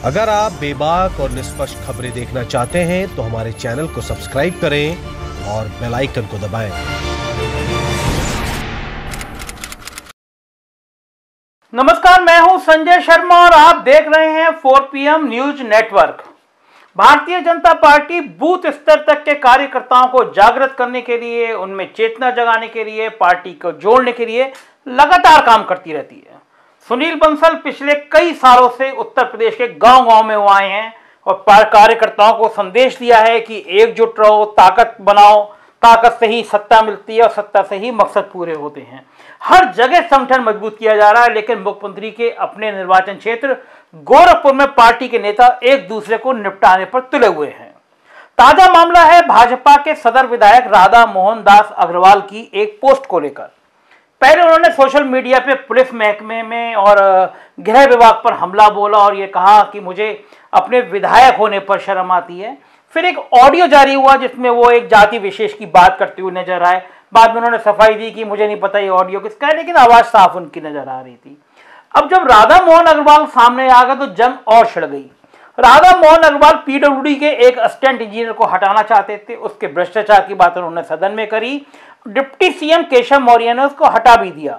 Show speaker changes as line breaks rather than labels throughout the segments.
अगर आप बेबाक और निष्पक्ष खबरें देखना चाहते हैं तो हमारे चैनल को सब्सक्राइब करें और बेल आइकन को दबाएं।
नमस्कार, मैं हूं संजय शर्मा और आप देख रहे हैं 4 PM news network. Bharatiya Janata party booth स्तर तक के कार्यकर्ताओं को जागृत करने के लिए, उनमें चेतना जगाने के लिए, पार्टी को जोड़ने के लिए लगातार काम करती रहती है। सुनील बंसल पिछले कई सालों से उत्तर प्रदेश के गांव-गांव में वो आए हैं और कार्यकर्ताओं को संदेश दिया है कि एकजुट रहो, ताकत बनाओ, ताकत से ही सत्ता मिलती है और सत्ता से ही मकसद पूरे होते हैं। हर जगह संगठन मजबूत किया जा रहा है, लेकिन मुख्यमंत्री के अपने निर्वाचन क्षेत्र गोरखपुर में पार्टी के नेता एक दूसरे को निपटाने पर तुले हुए हैं। ताजा मामला है भाजपा के सदर विधायक राधा मोहन दास अग्रवाल की एक पोस्ट को लेकर। पहले उन्होंने सोशल मीडिया पे पुलिस महकमे में और गृह विभाग पर हमला बोला और ये कहा कि मुझे अपने विधायक होने पर शर्म आती है। फिर एक ऑडियो जारी हुआ जिसमें वो एक जाति विशेष की बात करते हुए नजर आए। बाद में उन्होंने सफाई दी कि मुझे नहीं पता ये ऑडियो किसका है, लेकिन आवाज साफ उनकी नजर आ रही थी। अब जब राधा मोहन अग्रवाल सामने आ गए तो जंग और छिड़ गई। राधा मोहन अग्रवाल पीडब्ल्यूडी के एक असिस्टेंट इंजीनियर को हटाना चाहते थे। उसके भ्रष्टाचार की बात उन्होंने सदन में करी। डिप्टी सीएम केशव मौर्य ने उसको हटा भी दिया,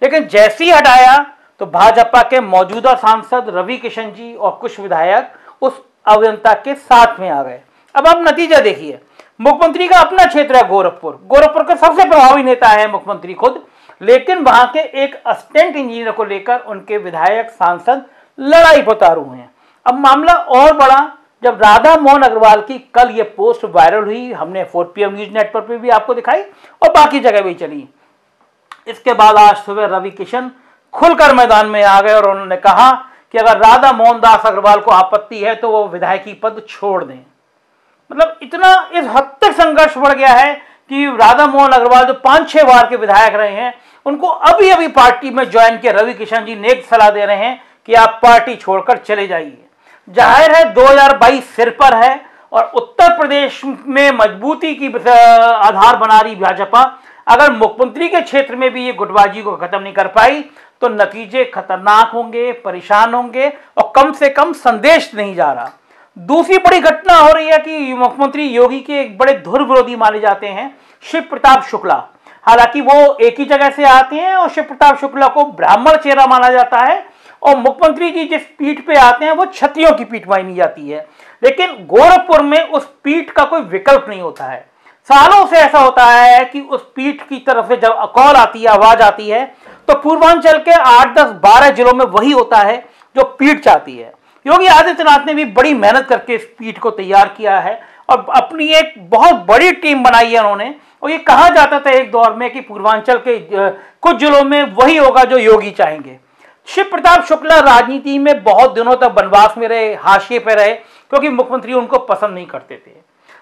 लेकिन जैसे ही हटाया तो भाजपा के मौजूदा सांसद रवि किशन जी और कुछ विधायक उस अभियंता के साथ में आ गए। अब आप नतीजा देखिए, मुख्यमंत्री का अपना क्षेत्र है गोरखपुर के सबसे प्रभावी नेता है मुख्यमंत्री खुद, लेकिन वहां के एक असिस्टेंट इंजीनियर को लेकर उनके विधायक सांसद लड़ाई पर उतारू हैं। अब मामला और बड़ा जब राधा मोहन अग्रवाल की कल ये पोस्ट वायरल हुई, हमने 4 PM न्यूज नेटवर्क पे भी आपको दिखाई और बाकी जगह भी चली। इसके बाद आज सुबह रवि किशन खुलकर मैदान में आ गए और उन्होंने कहा कि अगर राधा मोहन दास अग्रवाल को आपत्ति है तो वो विधायकी पद छोड़ दें। मतलब इतना इस हद तक संघर्ष बढ़ गया है कि राधा मोहन अग्रवाल जो 5-6 बार के विधायक रहे हैं, उनको अभी अभी पार्टी में ज्वाइन किया रवि किशन जी नेक सलाह दे रहे हैं कि आप पार्टी छोड़कर चले जाइए। जाहिर है 2022 सिर पर है और उत्तर प्रदेश में मजबूती की आधार बना रही भाजपा अगर मुख्यमंत्री के क्षेत्र में भी ये गुटबाजी को खत्म नहीं कर पाई तो नतीजे खतरनाक होंगे, परेशान होंगे और कम से कम संदेश नहीं जा रहा। दूसरी बड़ी घटना हो रही है कि मुख्यमंत्री योगी के एक बड़े धुर विरोधी माने जाते हैं शिव प्रताप शुक्ला। हालांकि वो एक ही जगह से आते हैं और शिव प्रताप शुक्ला को ब्राह्मण चेहरा माना जाता है और मुख्यमंत्री जी जिस पीठ पे आते हैं वो क्षत्रियों की पीठ मानी जाती है, लेकिन गोरखपुर में उस पीठ का कोई विकल्प नहीं होता है। सालों से ऐसा होता है कि उस पीठ की तरफ से जब कॉल आती है, आवाज आती है, तो पूर्वांचल के 8, 10, 12 जिलों में वही होता है जो पीठ चाहती है। योगी आदित्यनाथ ने भी बड़ी मेहनत करके इस पीठ को तैयार किया है और अपनी एक बहुत बड़ी टीम बनाई है उन्होंने। और ये कहा जाता था एक दौर में कि पूर्वांचल के कुछ जिलों में वही होगा जो योगी चाहेंगे। शिव प्रताप शुक्ला राजनीति में बहुत दिनों तक वनवास में रहे, हाशिए पे रहे, क्योंकि मुख्यमंत्री उनको पसंद नहीं करते थे।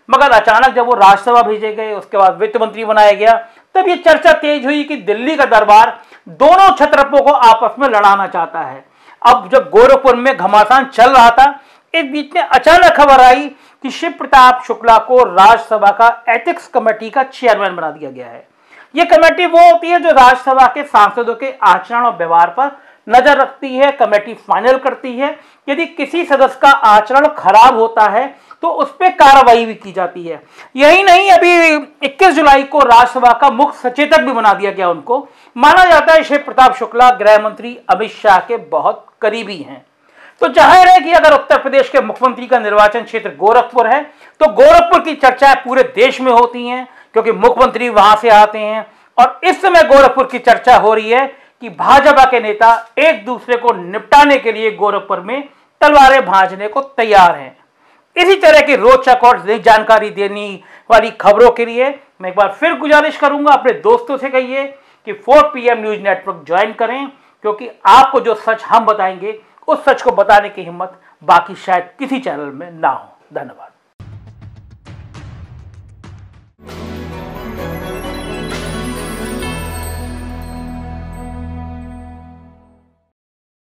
मगर अचानक जब वो राज्यसभा भेजे गए, उसके बाद वित्त मंत्री बनाया गया, तब ये चर्चा तेज हुई कि दिल्ली का दरबार दोनों छत्रपों को आपस में लड़ाना चाहता है। अब जब गोरखपुर में घमासान चल रहा था, इस बीच में अचानक खबर आई कि शिव प्रताप शुक्ला को राज्यसभा का एथिक्स कमेटी का चेयरमैन बना दिया गया है। यह कमेटी वो होती है जो राज्यसभा के सांसदों के आचरण और व्यवहार पर नजर रखती है। कमेटी फाइनल करती है, यदि किसी सदस्य का आचरण खराब होता है तो उस पर कार्रवाई भी की जाती है। यही नहीं, अभी 21 जुलाई को राज्यसभा का मुख्य सचेतक भी बना दिया गया उनको। माना जाता है शिव प्रताप शुक्ला गृह मंत्री अमित शाह के बहुत करीबी हैं। तो जाहिर है कि अगर उत्तर प्रदेश के मुख्यमंत्री का निर्वाचन क्षेत्र गोरखपुर है तो गोरखपुर की चर्चाएं पूरे देश में होती हैं, क्योंकि मुख्यमंत्री वहां से आते हैं। और इस समय गोरखपुर की चर्चा हो रही है कि भाजपा के नेता एक दूसरे को निपटाने के लिए गोरखपुर में तलवारें भांजने को तैयार हैं। इसी तरह की रोचक और नई जानकारी देने वाली खबरों के लिए मैं एक बार फिर गुजारिश करूंगा, अपने दोस्तों से कहिए कि 4 PM न्यूज नेटवर्क ज्वाइन करें, क्योंकि आपको जो सच हम बताएंगे उस सच को बताने की हिम्मत बाकी शायद किसी चैनल में ना हो। धन्यवाद।